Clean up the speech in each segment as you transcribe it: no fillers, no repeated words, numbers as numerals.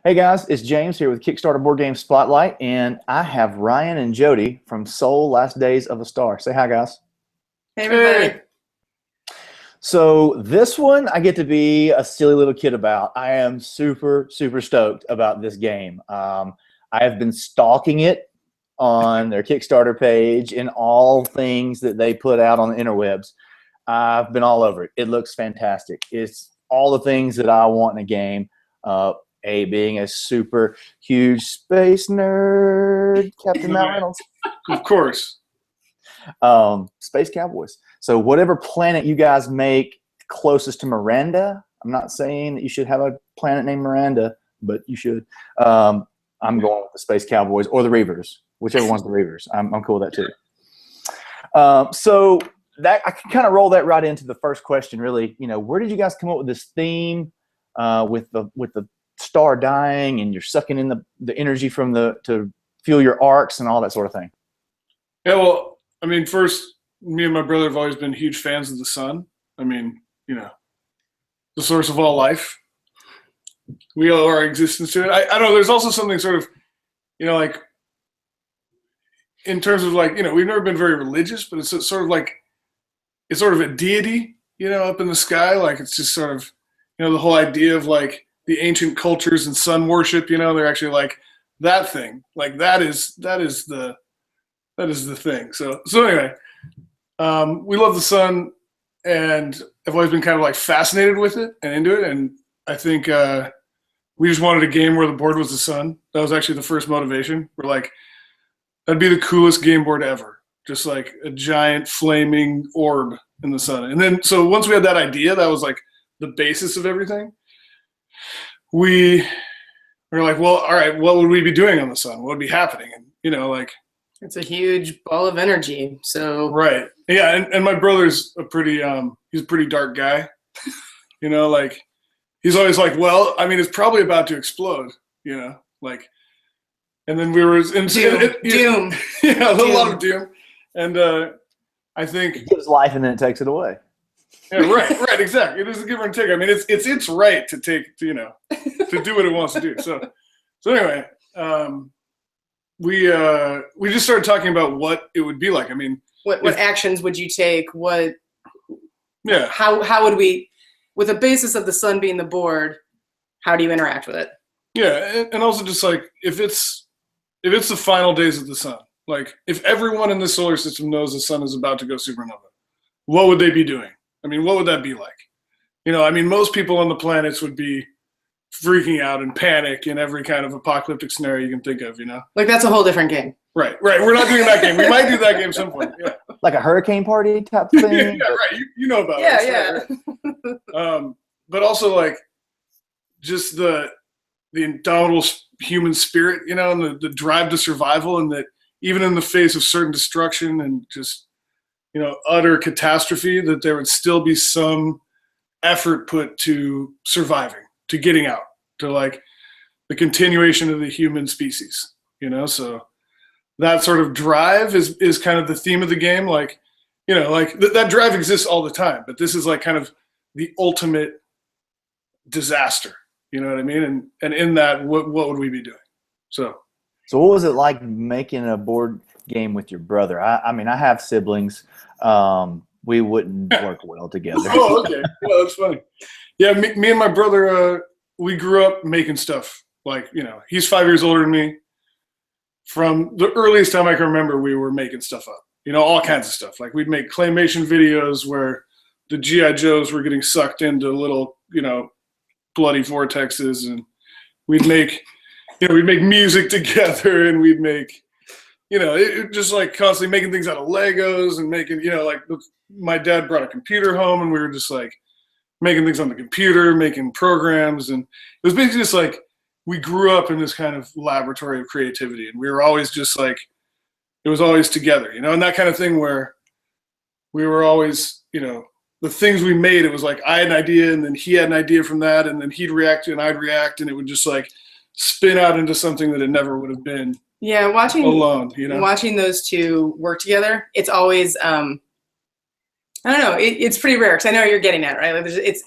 Hey guys, it's James here with Kickstarter Board Game Spotlight, and I have Ryan and Jody from Soul Last Days of a Star. Say hi, guys. Hey, everybody. Hey. So this one I get to be a silly little kid about. I am super stoked about this game. I have been stalking it on their Kickstarter page and all things that they put out on the interwebs. I've been all over it. It looks fantastic. It's all the things that I want in a game. Being a super huge space nerd, Captain Matt Reynolds. Of course. Space Cowboys. So whatever planet you guys make closest to Miranda, I'm not saying that you should have a planet named Miranda, but you should. I'm going with the Space Cowboys or the Reavers, whichever one's the Reavers. I'm cool with that too. So that I can kind of roll that right into the first question. Really, where did you guys come up with this theme with the star dying and you're sucking in the energy from to fuel your arcs and all that sort of thing? Yeah, well, I mean, first, me and my brother have always been huge fans of the sun. I mean, the source of all life. We owe our existence to it. I don't know, there's also something sort of, like, in terms of like, we've never been very religious, but it's sort of like, it's sort of a deity, up in the sky. Like, it's just sort of, the whole idea of like the ancient cultures and sun worship, they're actually like that thing. Like that is the thing. So anyway, we love the sun, and I've always been kind of like fascinated with it and into it. And I think we just wanted a game where the board was the sun. That was actually the first motivation. We're like, that'd be the coolest game board ever. Just like a giant flaming orb in the sun. And then, so once we had that idea, that was like the basis of everything. We were like, well, all right, what would we be doing on the sun? What would be happening? And, like, It's a huge ball of energy. So right. Yeah. And my brother's he's a pretty dark guy, like he's always like, well, I mean, it's probably about to explode, like, and then we were in doom. Yeah, a lot of doom. And I think It gives life and then it takes it away. yeah, right, exactly. It is a give and take. I mean, it's right to take, to do what it wants to do. So anyway, we just started talking about what it would be like. I mean, what actions would you take? Yeah. How would we, with a basis of the sun being the board, how do you interact with it? Yeah, and also just like if it's the final days of the sun, like if everyone in the solar system knows the sun is about to go supernova, what would they be doing? I mean, what would that be like? I mean, most people on the planets would be freaking out and panic in every kind of apocalyptic scenario you can think of, Like, that's a whole different game. Right. We're not doing that game. We might do that game some point. Yeah. Like a hurricane party type thing? Yeah, right. You know about it. Yeah. But also like just the indomitable human spirit, and the drive to survival, and that even in the face of certain destruction and just, utter catastrophe, that there would still be some effort put to surviving, to getting out, to like the continuation of the human species, so that sort of drive is kind of the theme of the game. Like, like that drive exists all the time, but this is like kind of the ultimate disaster, you know what I mean? And in that, what would we be doing? So what was it like making a board game with your brother? I mean, I have siblings. We wouldn't work well together. Oh, okay. Yeah, that's funny. Yeah, me and my brother, we grew up making stuff. Like, he's 5 years older than me. From the earliest time I can remember, we were making stuff up. All kinds of stuff. Like, we'd make claymation videos where the G.I. Joes were getting sucked into little, bloody vortexes, and we'd make music together, and we'd make, it just like constantly making things out of Legos and making, like my dad brought a computer home, and we were just like making things on the computer, making programs. And it was basically just like, we grew up in this kind of laboratory of creativity, and we were always just like, it was always together, and that kind of thing where we were always, the things we made, it was like I had an idea, and then he had an idea from that, and then he'd react and I'd react, and it would just like spin out into something that it never would have been. Yeah, watching alone, watching those two work together, it's always I don't know, it's pretty rare, because I know what you're getting at, right? Like, it's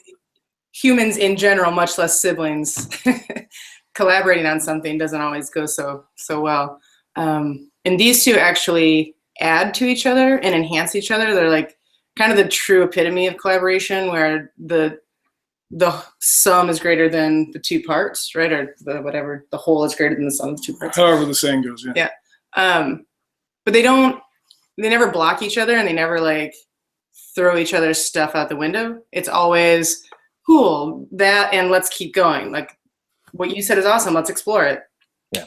humans in general, much less siblings, collaborating on something doesn't always go so well. And these two actually add to each other and enhance each other. They're like kind of the true epitome of collaboration, where the sum is greater than the two parts, right? Or the whole is greater than the sum of the two parts. However the saying goes, yeah. Yeah. But they never block each other, and they never like throw each other's stuff out the window. It's always cool, that, and let's keep going. Like, what you said is awesome. Let's explore it. Yeah.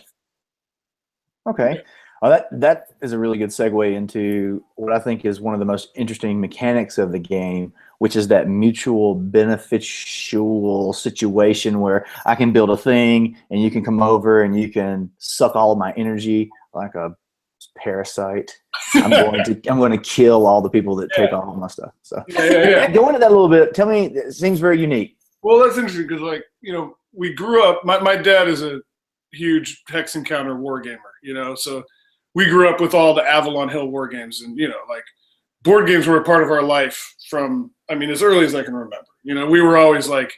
Okay. Well, that is a really good segue into what I think is one of the most interesting mechanics of the game, which is that mutual beneficial situation where I can build a thing and you can come over and you can suck all of my energy like a parasite. I'm going to kill all the people that take all of my stuff. So go into that a little bit. Tell me, it seems very unique. Well, that's interesting because, like, we grew up. My dad is a huge Hex Encounter war gamer. So we grew up with all the Avalon Hill war games, and like board games were a part of our life from as early as I can remember. We were always like,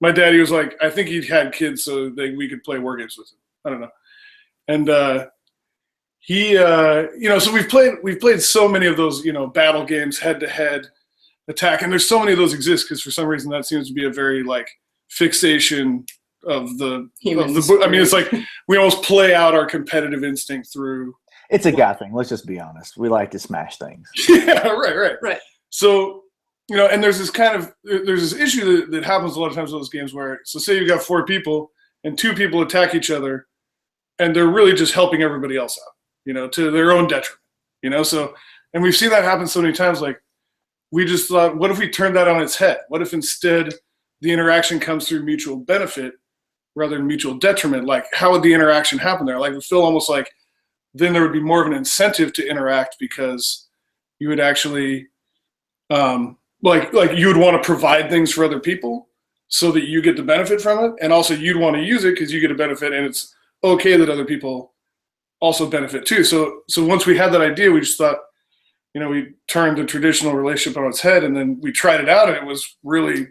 my daddy was like, I think he had kids so that we could play war games with him. I don't know, and he so we've played so many of those battle games, head to head attack, and there's so many of those exist because for some reason that seems to be a very like fixation of the it's like we almost play out our competitive instinct through. It's a guy thing. Let's just be honest. We like to smash things. Yeah, right. So, and there's this issue that happens a lot of times in those games where, so say you've got 4 people and 2 people attack each other and they're really just helping everybody else out, to their own detriment, so, and we've seen that happen so many times. Like, we just thought, what if we turned that on its head? What if instead the interaction comes through mutual benefit rather than mutual detriment? Like, how would the interaction happen there? Like, we feel almost like then there would be more of an incentive to interact because you would actually like you would want to provide things for other people so that you get the benefit from it, and also you'd want to use it because you get a benefit, and it's okay that other people also benefit too. So once we had that idea, we just thought, we turned the traditional relationship on its head, and then we tried it out, and it was really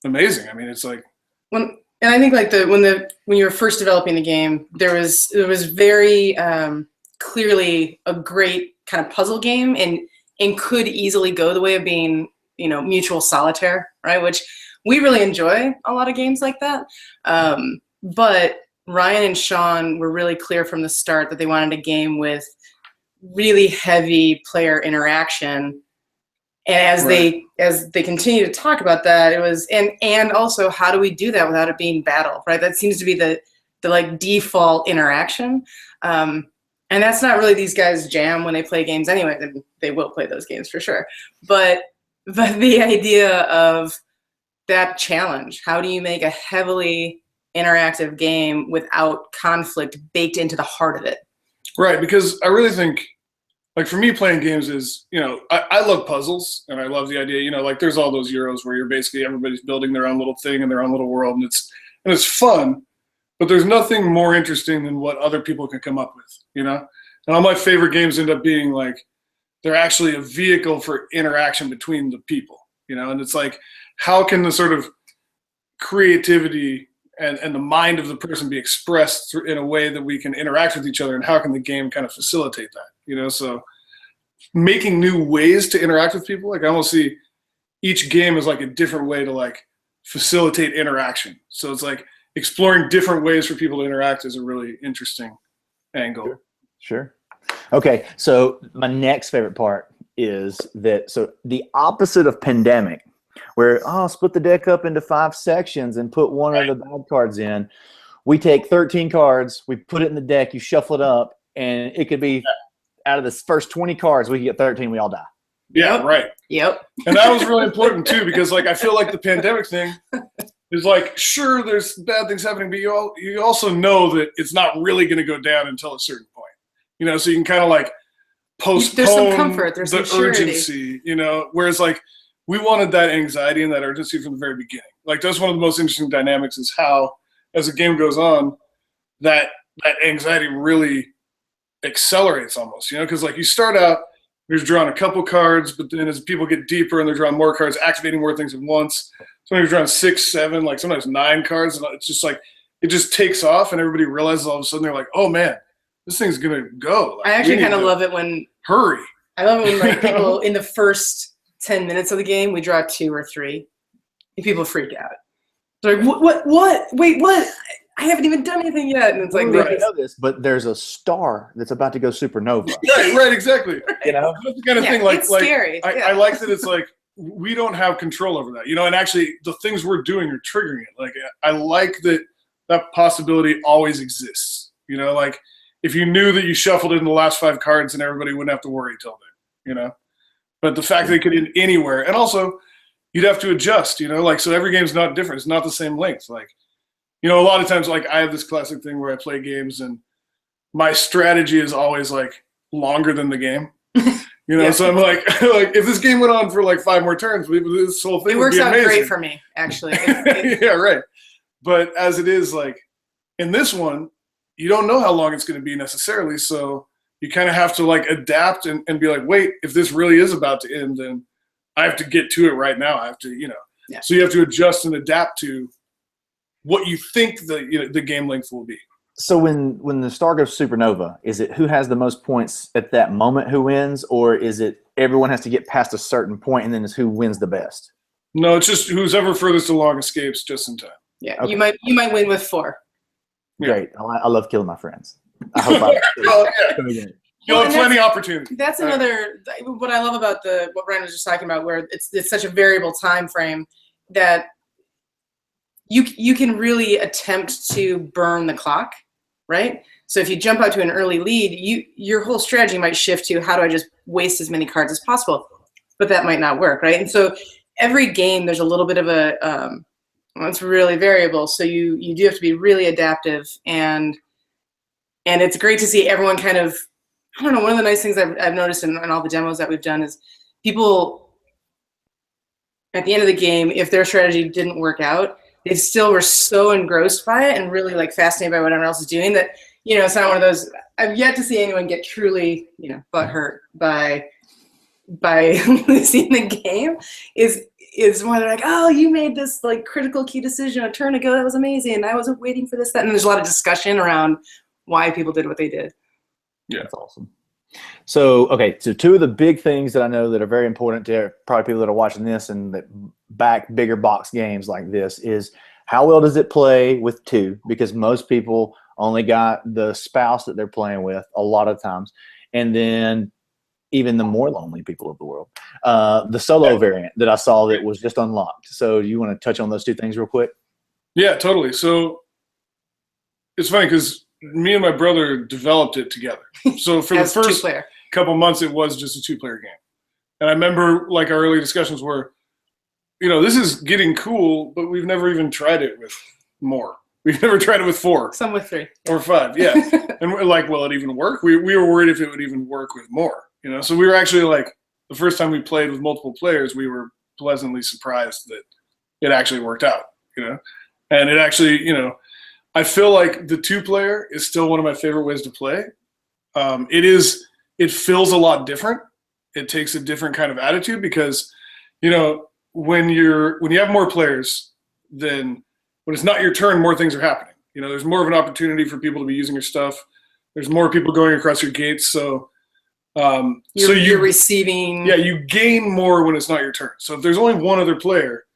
amazing. It's like and I think like when you were first developing the game, it was very clearly a great kind of puzzle game, and could easily go the way of being mutual solitaire, right? Which we really enjoy a lot of games like that. But Ryan and Sean were really clear from the start that they wanted a game with really heavy player interaction. And as they continue to talk about that, it was and also, how do we do that without it being battle, right? That seems to be the like default interaction. And that's not really these guys' jam when they play games anyway. They will play those games for sure. But the idea of that challenge, how do you make a heavily interactive game without conflict baked into the heart of it? Right, because I really think, like, for me, playing games is, I love puzzles, and I love the idea, like there's all those Euros where you're basically, everybody's building their own little thing in their own little world, and it's fun, but there's nothing more interesting than what other people can come up with, And all my favorite games end up being like, they're actually a vehicle for interaction between the people, and it's like, how can the sort of creativity and the mind of the person be expressed in a way that we can interact with each other, and how can the game kind of facilitate that, so making new ways to interact with people, like I almost see each game as like a different way to like facilitate interaction. So it's like exploring different ways for people to interact is a really interesting angle. Sure. Okay, so my next favorite part is that, so the opposite of Pandemic, where split the deck up into 5 sections and put one of the bad cards in. We take 13 cards, we put it in the deck, you shuffle it up, and it could be out of the first 20 cards, we get 13, we all die. Yeah, right. Yep. And that was really important too, because like I feel like the Pandemic thing is like, sure, there's bad things happening, but you also know that it's not really going to go down until a certain point. So you can kind of like postpone there's some comfort, there's the some urgency, whereas like we wanted that anxiety and that urgency from the very beginning. Like that's one of the most interesting dynamics, is how, as the game goes on, that anxiety really accelerates almost, because like you start out, you're drawing a couple cards, but then as people get deeper and they're drawing more cards, activating more things at once, sometimes you're drawing 6, 7, like sometimes 9 cards, and it's just like, it just takes off and everybody realizes all of a sudden they're like, oh man, this thing's gonna go. Like, I actually kind of love it when hurry. I love it when like people in the first 10 minutes of the game we draw 2 or 3, and people freak out. They're like, what? Wait, what? I haven't even done anything yet. And it's like, I know this, but there's a star that's about to go supernova. Right, exactly. You know, that's the kind of thing. Like, it's scary. I like that it's like we don't have control over that, you know. And actually, the things we're doing are triggering it. Like, I like that possibility always exists. You know, like if you knew that you shuffled in the last 5 cards and everybody wouldn't have to worry till then. You know, but the fact that it could end anywhere, and also you'd have to adjust. You know, like so every game's not different. It's not the same length. Like, you know, a lot of times, like I have this classic thing where I play games and my strategy is always like longer than the game. You know, so I'm like if this game went on for like 5 more turns, this whole thing would be amazing. It works out great for me, actually. Yeah, right. But as it is, like in this one, you don't know how long it's going to be necessarily, so you kind of have to like adapt and be like, wait, if this really is about to end, then I have to get to it right now. I have to, you know. Yeah. So you have to adjust and adapt to what you think the game length will be. So when the star goes supernova, is it who has the most points at that moment who wins, or is it everyone has to get past a certain point and then it's who wins the best? No, it's just who's ever furthest along escapes just in time. Yeah, Okay. you might win with 4. Yeah. Great. I love killing my friends. I hope I Oh, yeah. You'll have plenty of opportunity. That's another what I love about what Ryan was just talking about, where it's such a variable time frame that you can really attempt to burn the clock, right? So if you jump out to an early lead, your whole strategy might shift to how do I just waste as many cards as possible, but that might not work, right? And so every game there's a little bit of a it's really variable, so you do have to be really adaptive, and it's great to see everyone kind of, I don't know, one of the nice things I've noticed in all the demos that we've done is people at the end of the game, if their strategy didn't work out, they still were so engrossed by it and really like fascinated by what everyone else is doing that, you know, it's not one of those, I've yet to see anyone get truly, you know, butthurt by losing the game. Is more they're like, oh, you made this like critical key decision a turn ago, that was amazing, I wasn't waiting for this, that, and there's a lot of discussion around why people did what they did. Yeah, that's awesome. So, okay, so 2 of the big things that I know that are very important to probably people that are watching this and that back bigger box games like this is how well does it play with 2? Because most people only got the spouse that they're playing with a lot of times. And then even the more lonely people of the world, the solo variant that I saw that was just unlocked. So you want to touch on those 2 things real quick? Yeah, totally. So it's funny because me and my brother developed it together. So for the first couple months, it was just a 2-player game. And I remember like our early discussions were, you know, this is getting cool, but we've never even tried it with more. We've never tried it with 4. Some with 3. Or 5, yeah. And we're like, will it even work? We were worried if it would even work with more, you know? So we were actually like, the first time we played with multiple players, we were pleasantly surprised that it actually worked out, you know? And it actually, you know, I feel like the 2-player is still one of my favorite ways to play. It feels a lot different. It takes a different kind of attitude because, you know, when you have more players, then when it's not your turn, more things are happening. You know, there's more of an opportunity for people to be using your stuff. There's more people going across your gates. So, you're receiving. Yeah, you gain more when it's not your turn. So if there's only one other player,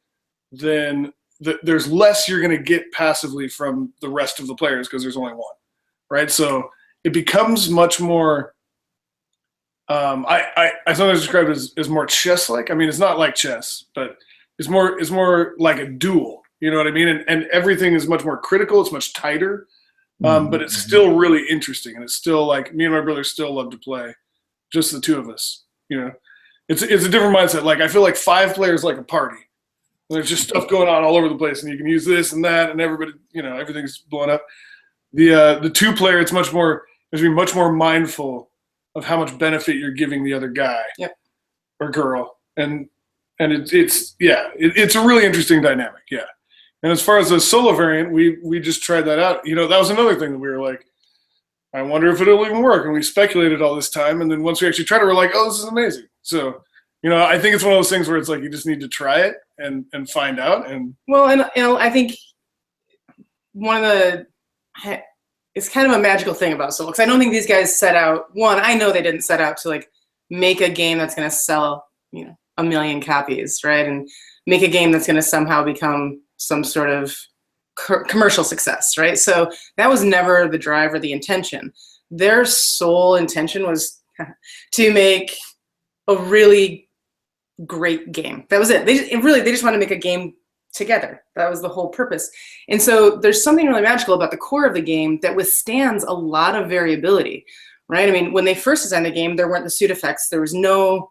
then there's less you're going to get passively from the rest of the players because there's only one, right? So it becomes much more. I sometimes describe it as more chess-like. I mean, it's not like chess, but it's more like a duel. You know what I mean? And everything is much more critical. It's much tighter, but it's still really interesting. And it's still like me and my brother still love to play, just the 2 of us. You know, it's a different mindset. Like I feel like 5 players like a party. There's just stuff going on all over the place, and you can use this and that, and everybody, you know, everything's blowing up. The 2-player, it's much more. There's be much more mindful of how much benefit you're giving the other guy or girl, and it's a really interesting dynamic. Yeah. And as far as the solo variant, we just tried that out. You know, that was another thing that we were like, I wonder if it'll even work. And we speculated all this time, and then once we actually tried it, we're like, oh, this is amazing. So, you know, I think it's one of those things where it's like you just need to try it and find out. And well, and you know, I think it's kind of a magical thing about Solo, because I don't think these guys set out, I know they didn't set out to like make a game that's going to sell, 1 million copies, right? And make a game that's going to somehow become some sort of commercial success, right? So that was never the drive or the intention. Their sole intention was to make a really great game. That was it. They just wanted to make a game together. That was the whole purpose. And so there's something really magical about the core of the game that withstands a lot of variability, right? I mean, when they first designed the game, there weren't the suit effects. There was no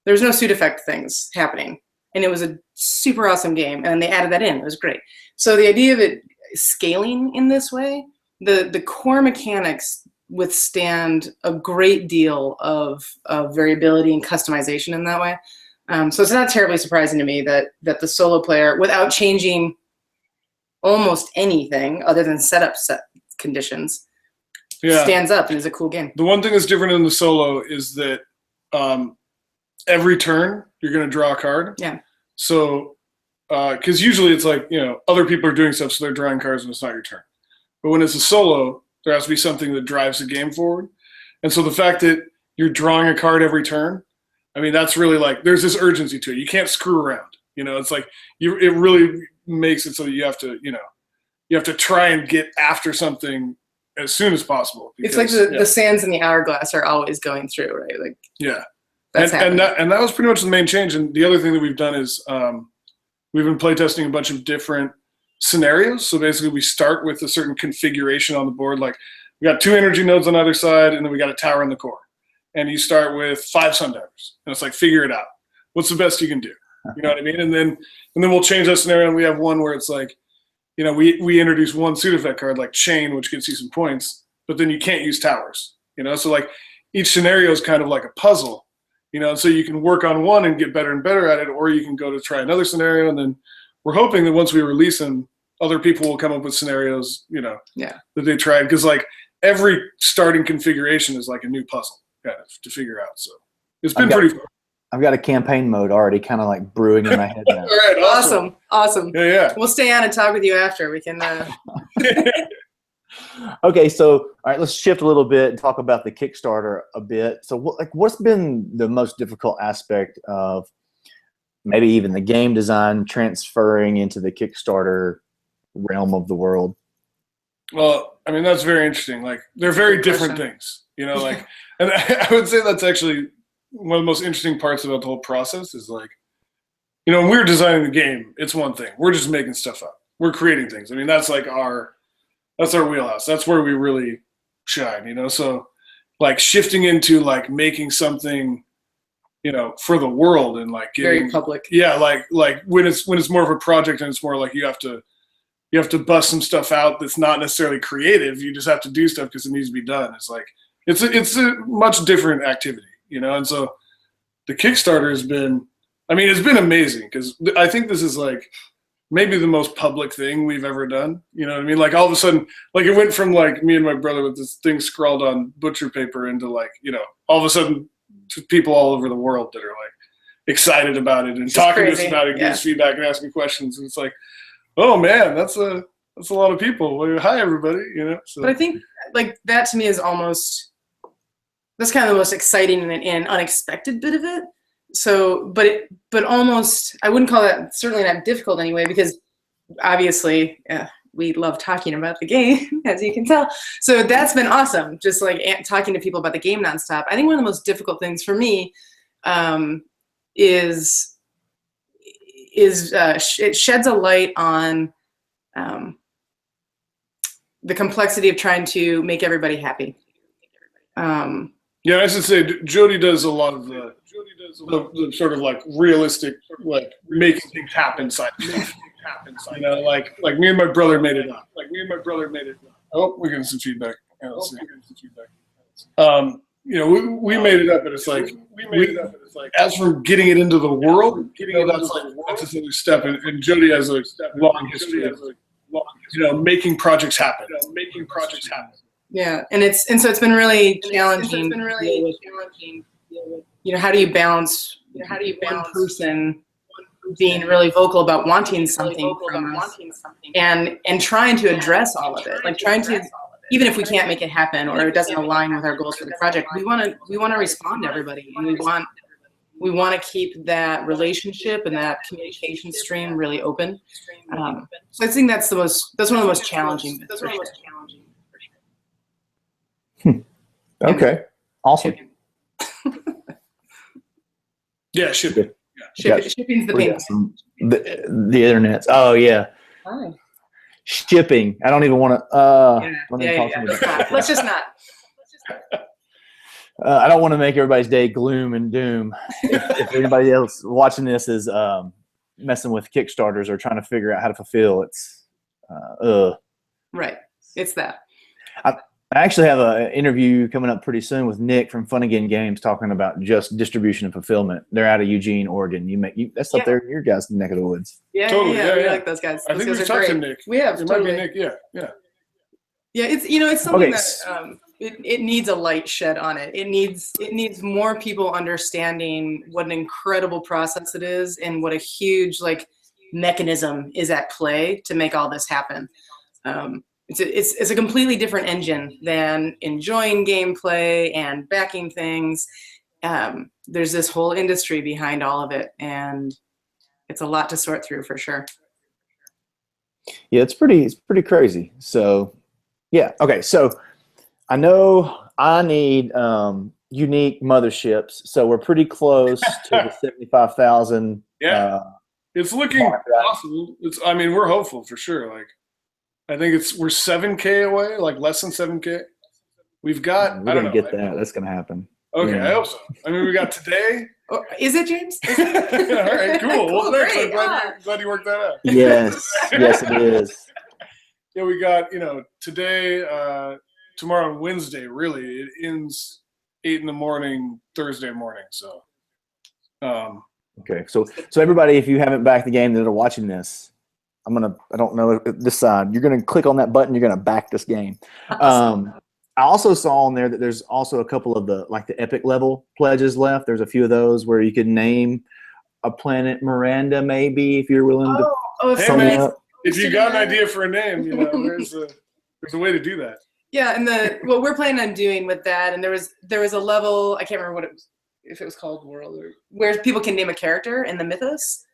suit effect things happening. And it was a super awesome game. And they added that in. It was great. So the idea of it scaling in this way, the core mechanics withstand a great deal of variability and customization in that way. So it's not terribly surprising to me that the solo player, without changing almost anything other than setup conditions, stands up and is a cool game. The one thing that's different in the solo is that every turn you're going to draw a card. Yeah. So, because usually it's like, other people are doing stuff, so they're drawing cards when it's not your turn. But when it's a solo, there has to be something that drives the game forward. And so the fact that you're drawing a card every turn, I mean, that's really like, there's this urgency to it. You can't screw around. It's like, it really makes it so you have to, you have to try and get after something as soon as possible. Because, it's like the sands in the hourglass are always going through, right? Like, yeah. That's and that was pretty much the main change. And the other thing that we've done is we've been playtesting a bunch of different scenarios. So basically we start with a certain configuration on the board. Like we got 2 energy nodes on either side, and then we got a tower in the core. And you start with 5 sundivers. And it's like, figure it out. What's the best you can do? You know what I mean? And then we'll change that scenario, and we have one where it's like, we introduce one suit effect card like chain, which gets you some points, but then you can't use towers. So like each scenario is kind of like a puzzle. So you can work on one and get better and better at it, or you can go to try another scenario, and then we're hoping that once we release them, other people will come up with scenarios, that they tried. Because like every starting configuration is like a new puzzle kind of to figure out. So it's been pretty fun. I've got a campaign mode already kind of like brewing in my head now. All right, awesome. Yeah. We'll stay on and talk with you after. We can. Okay, so all right, let's shift a little bit and talk about the Kickstarter a bit. So what's been the most difficult aspect of maybe even the game design transferring into the Kickstarter realm of the world? Well, I mean, that's very interesting. Like they're very different things, like, and I would say that's actually one of the most interesting parts about the whole process is like, when we were designing the game, it's one thing. We're just making stuff up. We're creating things. I mean, that's like that's our wheelhouse. That's where we really shine, So like shifting into like making something, for the world and like getting very public. Yeah. Like when it's more of a project and it's more like you have to bust some stuff out that's not necessarily creative. You just have to do stuff because it needs to be done. It's like, it's a much different activity, and so the Kickstarter has been, it's been amazing because I think this is like, maybe the most public thing we've ever done. You know what I mean? Like all of a sudden, like it went from like me and my brother with this thing scrawled on butcher paper into like, all of a sudden to people all over the world that are like excited about it and it's talking crazy. to us about it, giving us feedback and asking questions. And it's like, oh man, that's a lot of people. Well, hi everybody, So. But I think like that to me is that's kind of the most exciting and unexpected bit of it. So, but almost, I wouldn't call that, certainly not difficult anyway, because obviously we love talking about the game, as you can tell. So that's been awesome, just like talking to people about the game nonstop. I think one of the most difficult things for me is it sheds a light on the complexity of trying to make everybody happy. Yeah, I should say Jody does a lot of the sort of like realistic, like making things happen side stuff. Like me and my brother made it up. Oh, we're getting some feedback. Yeah, let's see. We made it up, and it's like as for getting it into the world, that's another step. And Jody has a long history of making projects happen. Yeah, and so it's been really challenging. How do you balance one person being really vocal about wanting something from us, and trying to address all of it, like trying to, even if we can't make it happen or it doesn't align with our goals for the project, we want to respond to everybody, and we want to keep that relationship and that communication stream really open. So I think that's one of the most challenging bits, for sure. Okay, awesome. Yeah, shipping. Shipping's the pain. The internet's. Oh yeah. Oh. Shipping. I don't even want to. Let's just not. I don't want to make everybody's day gloom and doom. If anybody else watching this is messing with Kickstarters or trying to figure out how to fulfill, it's right. It's that. I actually have an interview coming up pretty soon with Nick from Fun Again Games talking about just distribution and fulfillment. They're out of Eugene, Oregon. That's up there in your guys' neck of the woods. Yeah, totally. Yeah. We like those guys. I think we've talked to Nick. We have. It totally. might be Nick. Yeah. Yeah, it's something that it needs a light shed on it. It needs more people understanding what an incredible process it is and what a huge mechanism is at play to make all this happen. It's a completely different engine than enjoying gameplay and backing things. There's this whole industry behind all of it, and it's a lot to sort through for sure. Yeah, it's pretty crazy. So, yeah, okay. So, I know I need unique motherships, so we're pretty close to the 75,000. Yeah, it's looking possible. We're hopeful for sure. I think we're 7K away, less than 7K. We've got. We're gonna get that. That's gonna happen. Okay, yeah. I hope so. We got today. Oh, is it, James? All right, cool. Well, thanks. I'm glad you worked that out. Yes, yes, it is. Yeah, we got today, tomorrow, and Wednesday. Really, it ends 8 a.m. Thursday morning. So. Okay, so everybody, if you haven't backed the game that are watching this, I don't know this side. You're gonna click on that button. You're gonna back this game. Awesome. I also saw on there that there's also a couple of the epic level pledges left. There's a few of those where you could name a planet Miranda, maybe, if you're willing to. Hey man, if you got an idea for a name, there's a way to do that. Yeah, and what we're planning on doing with that, and there was a level, I can't remember what it was, if it was called World, or where people can name a character in the mythos.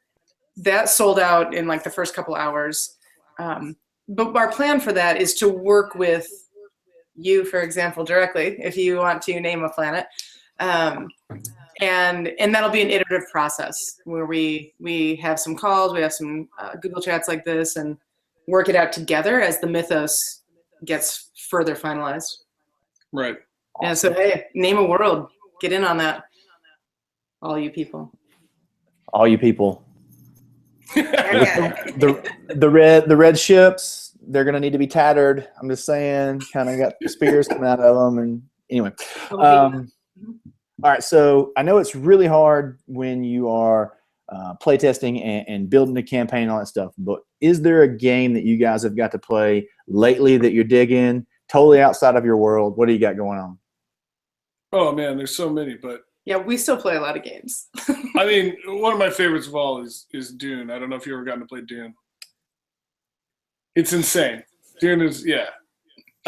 That sold out in the first couple hours. But our plan for that is to work with you, for example, directly, if you want to name a planet. And that'll be an iterative process where we have some calls, we have some Google chats like this, and work it out together as the mythos gets further finalized. Right. Yeah, so hey, name a world. Get in on that. All you people. All you people. the red ships, they're gonna need to be tattered. I'm just saying, kind of got the spears coming out of them, and anyway. All right, so I know it's really hard when you are playtesting and building a campaign and all that stuff, but is there a game that you guys have got to play lately that you're digging, totally outside of your world? What do you got going on? Oh man, there's so many, but yeah, we still play a lot of games. One of my favorites of all is Dune. I don't know if you've ever gotten to play Dune. It's insane. Dune is, yeah.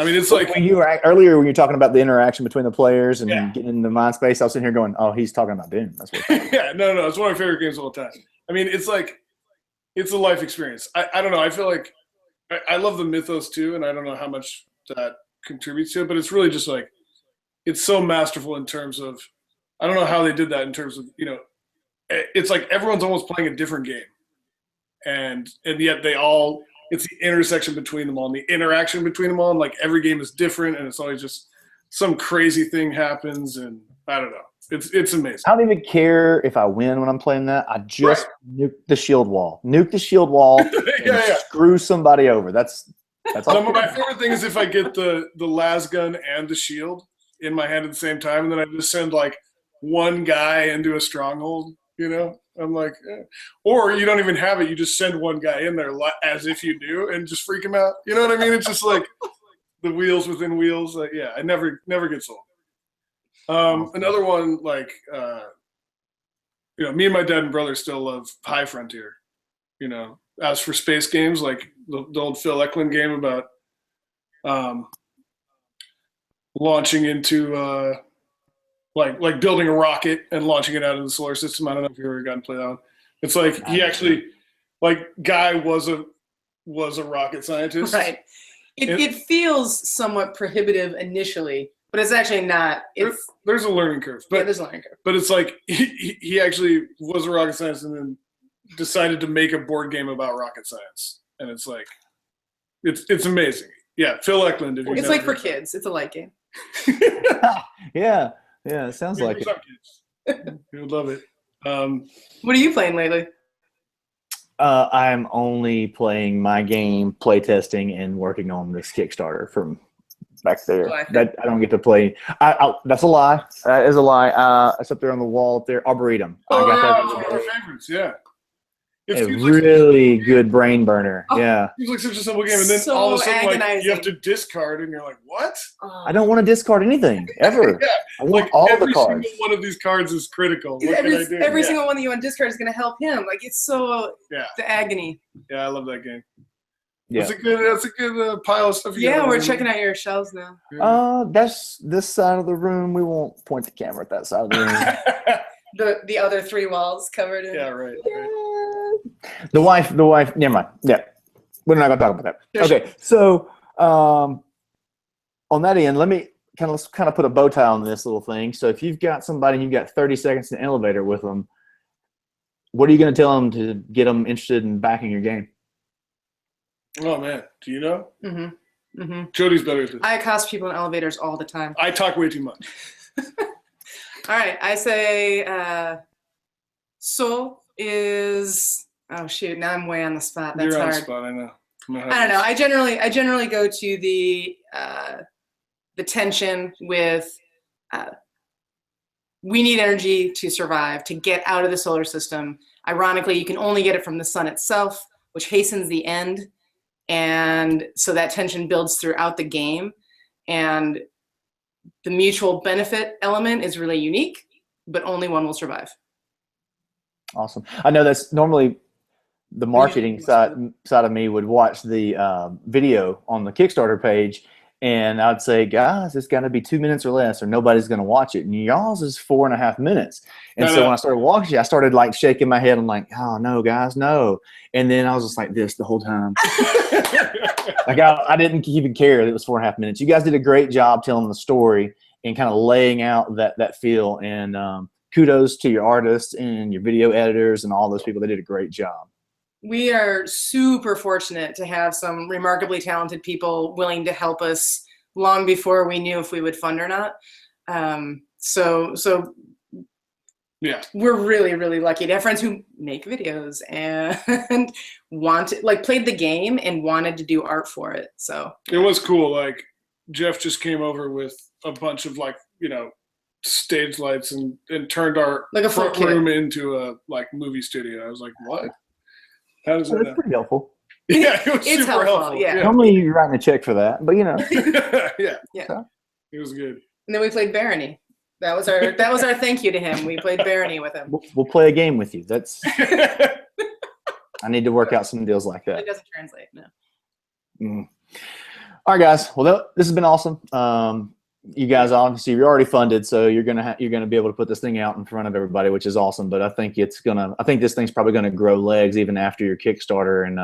It's like when you were earlier when you were talking about the interaction between the players and getting in the mind space. I was sitting here going, "Oh, he's talking about Dune." That's what. Yeah, no, it's one of my favorite games of all time. It's a life experience. I don't know. I feel like I love the mythos too, and I don't know how much that contributes to it, but it's really just it's so masterful in terms of. I don't know how they did that in terms of it's like everyone's almost playing a different game, and yet it's the intersection between them all and the interaction between them all, and every game is different, and it's always just some crazy thing happens, and I don't know, it's amazing. I don't even care if I win when I'm playing that. I just nuke the shield wall, and screw somebody over. That's all. My favorite thing is if I get the las gun and the shield in my hand at the same time, and then I just send one guy into a stronghold, I'm like, or you don't even have it. You just send one guy in there as if you do and just freak him out. You know what I mean? It's just the wheels within wheels. I never get sold. Another one, me and my dad and brother still love High Frontier. As for space games, like the old Phil Eklund game about launching into like building a rocket and launching it out of the solar system. I don't know if you ever gotten to play that one. It's like he actually, Guy was a rocket scientist. Right. It feels somewhat prohibitive initially, but it's actually not. There's a learning curve. But, there's a learning curve. But it's like he actually was a rocket scientist and then decided to make a board game about rocket science. And it's like, it's amazing. Yeah, Phil Eklund. It's like for kids. It's a light game. Yeah, it sounds like it. You would love it. What are you playing lately? I'm only playing my game, playtesting, and working on this Kickstarter from back there. That I don't get to play. That's a lie. That is a lie. It's up there on the wall up there. Arboretum. I got that. One of our favorites. Yeah. A really good brain burner. Yeah. It seems like such a simple game, and then all of a sudden, you have to discard, and you're like, "What?" I don't want to discard anything ever. Yeah. I want all the cards. Every single one of these cards is critical. What can I do? Every single one that you want to discard is going to help him. Like it's so the agony. Yeah, I love that game. Yeah. That's a good pile of stuff. We're checking out your shelves now. That's this side of the room. We won't point the camera at that side of the room. the other 3 walls covered in. Yeah, right. The wife. Never mind. Yeah, we're not gonna talk about that. Okay, so on that end, let me kind of put a bow tie on this little thing. So if you've got somebody, you've got 30 seconds in the elevator with them. What are you going to tell them to get them interested in backing your game? Oh man, do you know? Mm-hmm. Jody's better at this. I accost people in elevators all the time. I talk way too much. All right, I say Soul is. Oh shoot! Now I'm way on the spot. That's You're on hard. the spot. I know. I don't know. I generally go to the tension with. We need energy to survive, to get out of the solar system. Ironically, you can only get it from the sun itself, which hastens the end. And so that tension builds throughout the game. And the mutual benefit element is really unique, but only one will survive. Awesome. I know that's normally the marketing side of me would watch the video on the Kickstarter page, and I'd say, guys, it's got to be 2 minutes or less, or nobody's going to watch it. And y'all's is 4.5 minutes. And so when I started watching, I started like shaking my head. I'm like, oh no, guys, no. And then I was just like this the whole time. Like I didn't even care that it was 4.5 minutes. You guys did a great job telling the story and kind of laying out that feel. And kudos to your artists and your video editors and all those people. They did a great job. We are super fortunate to have some remarkably talented people willing to help us long before we knew if we would fund or not. So yeah, we're really, really lucky to have friends who make videos and played the game and wanted to do art for it. So it was cool. Like Jeff just came over with a bunch of stage lights and turned our front room into a movie studio. I was like, what? How does that's pretty helpful. Yeah, it was super helpful. Yeah. Normally you're writing a check for that, but yeah. So. It was good. And then we played Barony. That was our thank you to him. We played Barony with him. We'll play a game with you. That's I need to work out some deals like that. It doesn't translate, no. All right, guys. Well, this has been awesome. You guys obviously you're already funded, so you're gonna be able to put this thing out in front of everybody, which is awesome. But I think this thing's probably gonna grow legs even after your Kickstarter, and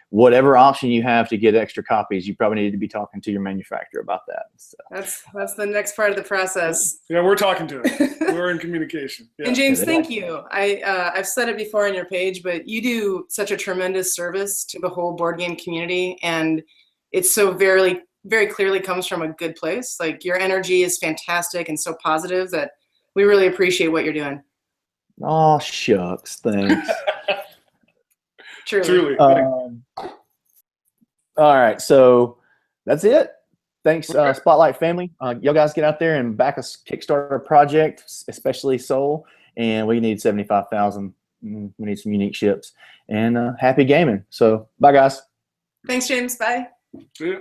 whatever option you have to get extra copies, you probably need to be talking to your manufacturer about that. So. That's the next part of the process. Yeah, we're talking to it. We're in communication. Yeah. And James, thank you. I've said it before on your page, but you do such a tremendous service to the whole board game community, and it's so very, very clearly comes from a good place. Like your energy is fantastic and so positive that we really appreciate what you're doing. Oh, shucks. Thanks. Truly. All right. So that's it. Thanks, Spotlight family. Y'all guys get out there and back a Kickstarter project, especially Soul. And we need 75,000. We need some unique ships and happy gaming. So bye, guys. Thanks, James. Bye. See ya.